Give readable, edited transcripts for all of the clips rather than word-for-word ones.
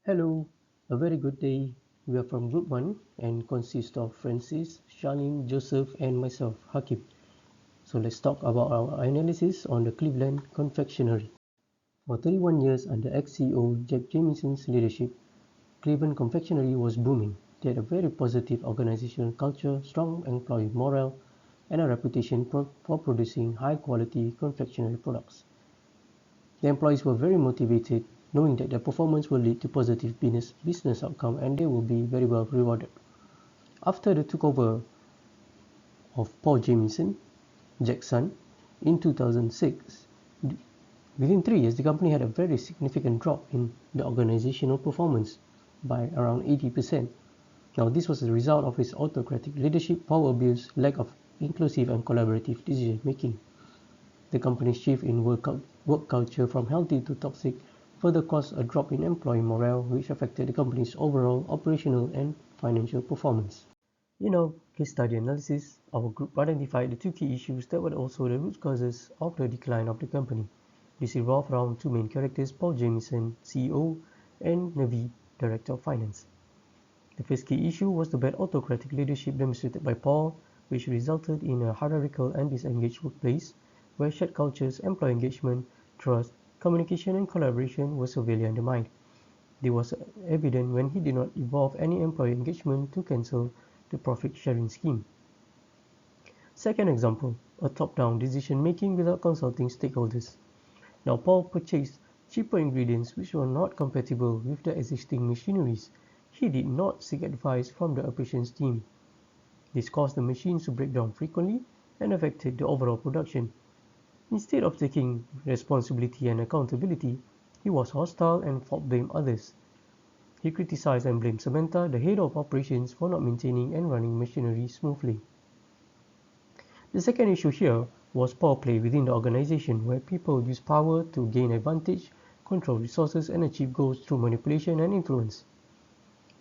Hello, a very good day. We are from Group 1 and consist of Francis, Charlene, Joseph and myself, Hakim. So let's talk about our analysis on the Cleveland Confectionery. For 31 years under ex-CEO Jack Jamison's leadership, Cleveland Confectionery was booming. They had a very positive organizational culture, strong employee morale, and a reputation for producing high-quality confectionery products. The employees were very motivated, knowing that their performance will lead to positive business outcome and they will be very well rewarded. After the takeover of Paul Jamieson, Jack's son, in 2006, within 3 years the company had a very significant drop in the organizational performance by around 80%. Now this was a result of his autocratic leadership, power abuse, lack of inclusive and collaborative decision making. The company's shift in work culture from healthy to toxic further caused a drop in employee morale, which affected the company's overall operational and financial performance. In our case study analysis, our group identified the two key issues that were also the root causes of the decline of the company. This revolved around two main characters, Paul Jamieson, CEO, and Naveed, Director of Finance. The first key issue was the bad autocratic leadership demonstrated by Paul, which resulted in a hierarchical and disengaged workplace, where shared cultures, employee engagement, trust, communication and collaboration were severely undermined. This was evident when he did not involve any employee engagement to cancel the profit-sharing scheme. Second example, a top-down decision-making without consulting stakeholders. Now Paul purchased cheaper ingredients which were not compatible with the existing machineries. He did not seek advice from the operations team. This caused the machines to break down frequently and affected the overall production. Instead of taking responsibility and accountability, he was hostile and fault-blamed others. He criticized and blamed Samantha, the head of operations, for not maintaining and running machinery smoothly. The second issue here was power play within the organization, where people use power to gain advantage, control resources, and achieve goals through manipulation and influence.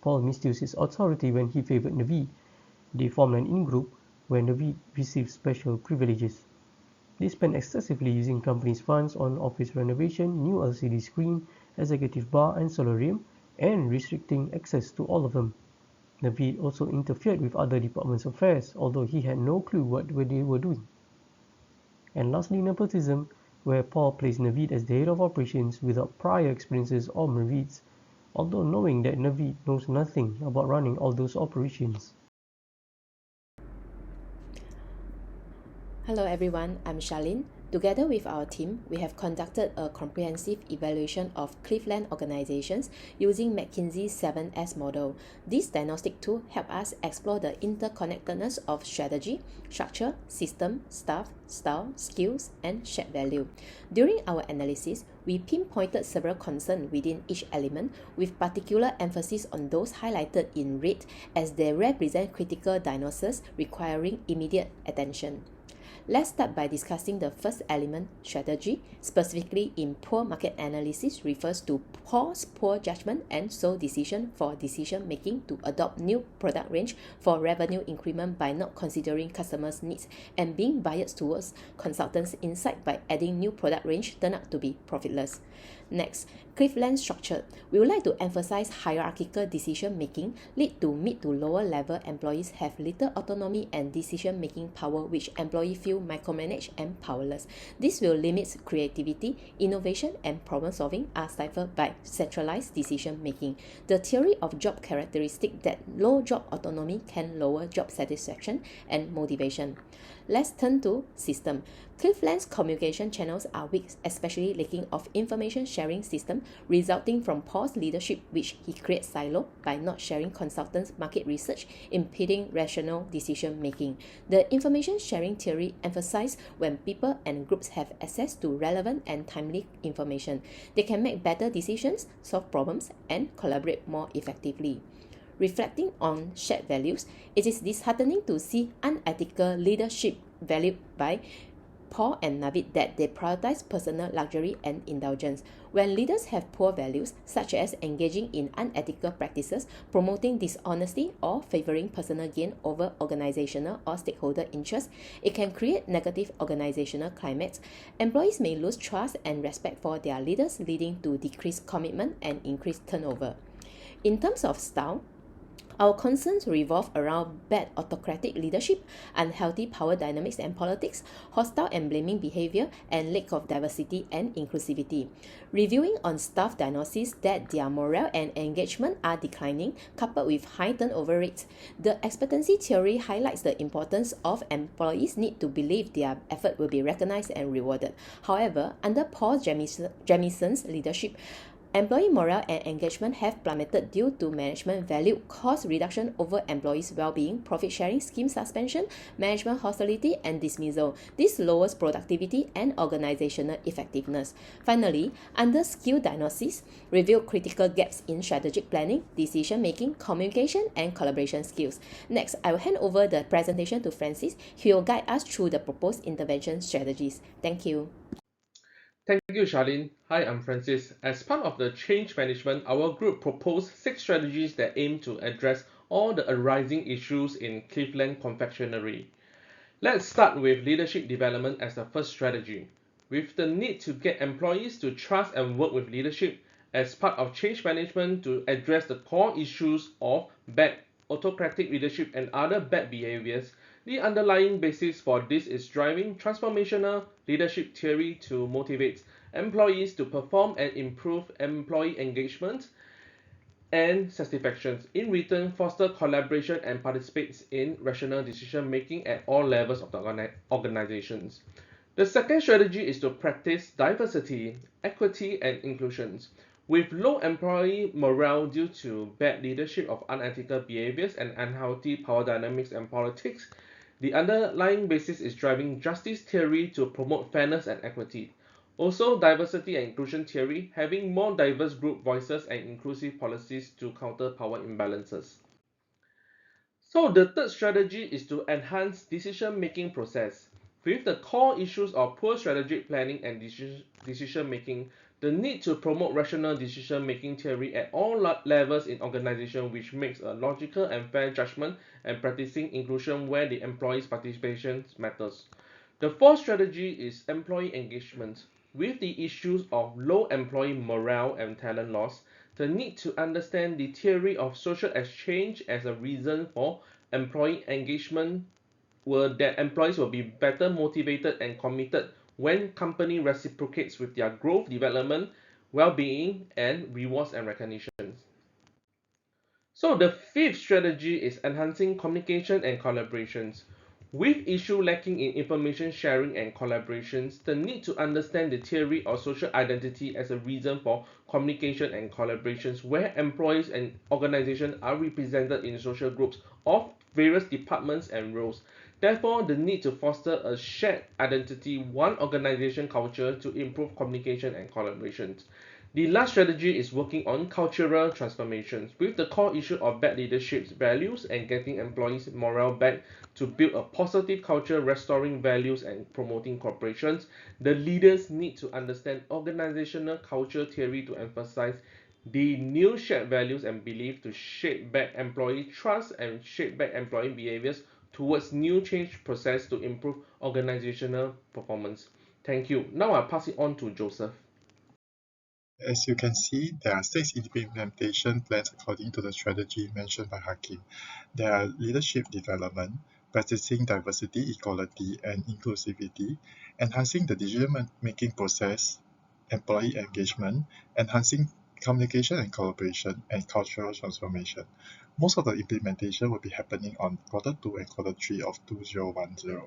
Paul misused his authority when he favored Naveed. They formed an in-group where Naveed received special privileges. They spent excessively using company's funds on office renovation, new LCD screen, executive bar and solarium, and restricting access to all of them. Naveed also interfered with other departments' affairs, although he had no clue what they were doing. And lastly, nepotism, where Paul placed Naveed as the head of operations without prior experiences or Naveed's, although knowing that Naveed knows nothing about running all those operations. Hello everyone, I'm Charlene. Together with our team, we have conducted a comprehensive evaluation of Cleveland organizations using McKinsey's 7S model. This diagnostic tool helps us explore the interconnectedness of strategy, structure, system, staff, style, skills, and shared value. During our analysis, we pinpointed several concerns within each element, with particular emphasis on those highlighted in red as they represent critical diagnoses requiring immediate attention. Let's start by discussing the first element, strategy. Specifically in poor market analysis refers to Paul's poor judgment and sole decision for decision making to adopt new product range for revenue increment by not considering customers' needs and being biased towards consultants' insight by adding new product range turned out to be profitless. Next, Cleveland structure. We would like to emphasize hierarchical decision making lead to mid to lower level employees have little autonomy and decision making power, which employees feel micromanaged and powerless. This will limit creativity, innovation, and problem solving are stifled by centralized decision making. The theory of job characteristic that low job autonomy can lower job satisfaction and motivation. Let's turn to system. Cleveland's communication channels are weak, especially lacking of information sharing system, resulting from Paul's leadership, which he creates silo by not sharing consultants' market research, impeding rational decision making. The information sharing theory emphasizes when people and groups have access to relevant and timely information, they can make better decisions, solve problems, and collaborate more effectively. Reflecting on shared values, it is disheartening to see unethical leadership valued by Paul and Naveed that they prioritize personal luxury and indulgence. When leaders have poor values, such as engaging in unethical practices, promoting dishonesty, or favoring personal gain over organizational or stakeholder interests, it can create negative organizational climates. Employees may lose trust and respect for their leaders, leading to decreased commitment and increased turnover. In terms of style, our concerns revolve around bad autocratic leadership, unhealthy power dynamics and politics, hostile and blaming behavior, and lack of diversity and inclusivity. Reviewing on staff diagnosis that their morale and engagement are declining, coupled with high turnover rates, the expectancy theory highlights the importance of employees need to believe their effort will be recognized and rewarded. However, under Paul Jamison's leadership, employee morale and engagement have plummeted due to management valued cost reduction over employees' well-being, profit-sharing scheme suspension, management hostility, and dismissal. This lowers productivity and organizational effectiveness. Finally, under skill diagnosis, reveal critical gaps in strategic planning, decision-making, communication, and collaboration skills. Next, I will hand over the presentation to Francis. He will guide us through the proposed intervention strategies. Thank you. Thank you, Charlene. Hi, I'm Francis. As part of the change management, our group proposed 6 strategies that aim to address all the arising issues in Cleveland confectionery. Let's start with leadership development as the first strategy. With the need to get employees to trust and work with leadership as part of change management to address the core issues of bad autocratic leadership and other bad behaviors, the underlying basis for this is driving transformational leadership theory to motivate employees to perform and improve employee engagement and satisfaction. In return, foster collaboration and participates in rational decision making at all levels of the organizations. The second strategy is to practice diversity, equity, and inclusion. With low employee morale due to bad leadership of unethical behaviors and unhealthy power dynamics and politics, the underlying basis is driving justice theory to promote fairness and equity. Also, diversity and inclusion theory, having more diverse group voices and inclusive policies to counter power imbalances. So the third strategy is to enhance decision-making process. With the core issues of poor strategic planning and decision-making, the need to promote rational decision-making theory at all levels in organization which makes a logical and fair judgment and practicing inclusion where the employee's participation matters. The fourth strategy is employee engagement. With the issues of low employee morale and talent loss, the need to understand the theory of social exchange as a reason for employee engagement were that employees will be better motivated and committed when company reciprocates with their growth, development, well-being, and rewards and recognitions. So the fifth strategy is enhancing communication and collaborations. With issue lacking in information sharing and collaborations, the need to understand the theory of social identity as a reason for communication and collaborations where employees and organizations are represented in social groups of various departments and roles. Therefore, the need to foster a shared identity, one organization culture to improve communication and collaborations. The last strategy is working on cultural transformations with the core issue of bad leadership's values and getting employees' morale back to build a positive culture, restoring values and promoting corporations. The leaders need to understand organizational culture theory to emphasize the new shared values and belief to shape back employee trust and shape back employee behaviors towards new change process to improve organizational performance. Thank you. Now I'll pass it on to Joseph. As you can see, there are 6 implementation plans according to the strategy mentioned by Hakim. There are leadership development, practicing diversity, equality, and inclusivity, enhancing the decision-making process, employee engagement, enhancing communication and collaboration, and cultural transformation. Most of the implementation will be happening on Q2 and Q3 of 2010.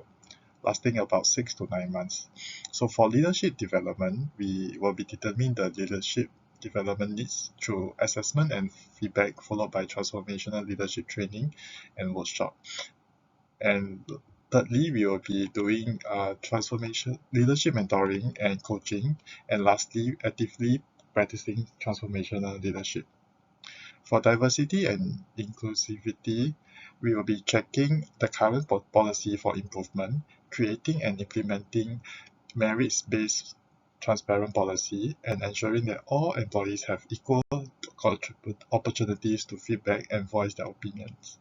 Lasting about 6 to 9 months. So for leadership development, we will be determining the leadership development needs through assessment and feedback, followed by transformational leadership training and workshop. And thirdly, we will be doing transformation leadership mentoring and coaching. And lastly, actively practicing transformational leadership. For diversity and inclusivity, we will be checking the current policy for improvement, creating and implementing merits-based transparent policy, and ensuring that all employees have equal opportunities to feedback and voice their opinions.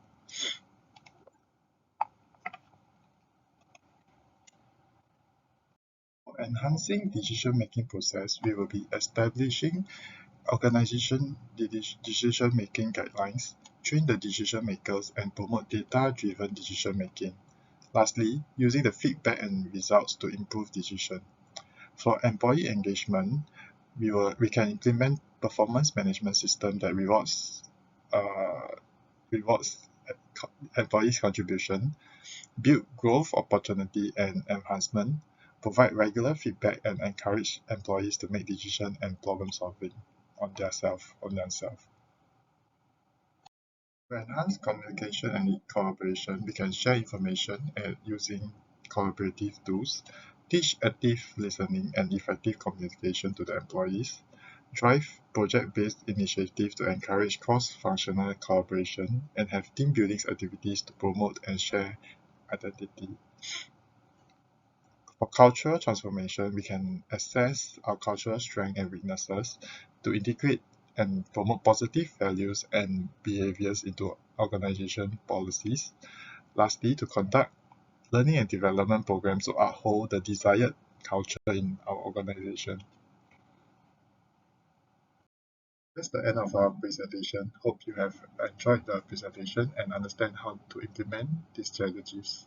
For enhancing decision-making process, we will be establishing Organization decision-making guidelines, train the decision makers and promote data-driven decision making. Lastly, using the feedback and results to improve decision. For employee engagement, we can implement performance management system that rewards employees' contribution, build growth opportunity and enhancement, provide regular feedback and encourage employees to make decision and problem solving on themselves. To enhance communication and collaboration, we can share information and using collaborative tools, teach active listening and effective communication to the employees, drive project-based initiatives to encourage cross-functional collaboration, and have team building activities to promote and share identity. For cultural transformation, we can assess our cultural strengths and weaknesses to integrate and promote positive values and behaviors into organization policies. Lastly, to conduct learning and development programs to uphold the desired culture in our organization. That's the end of our presentation. Hope you have enjoyed the presentation and understand how to implement these strategies.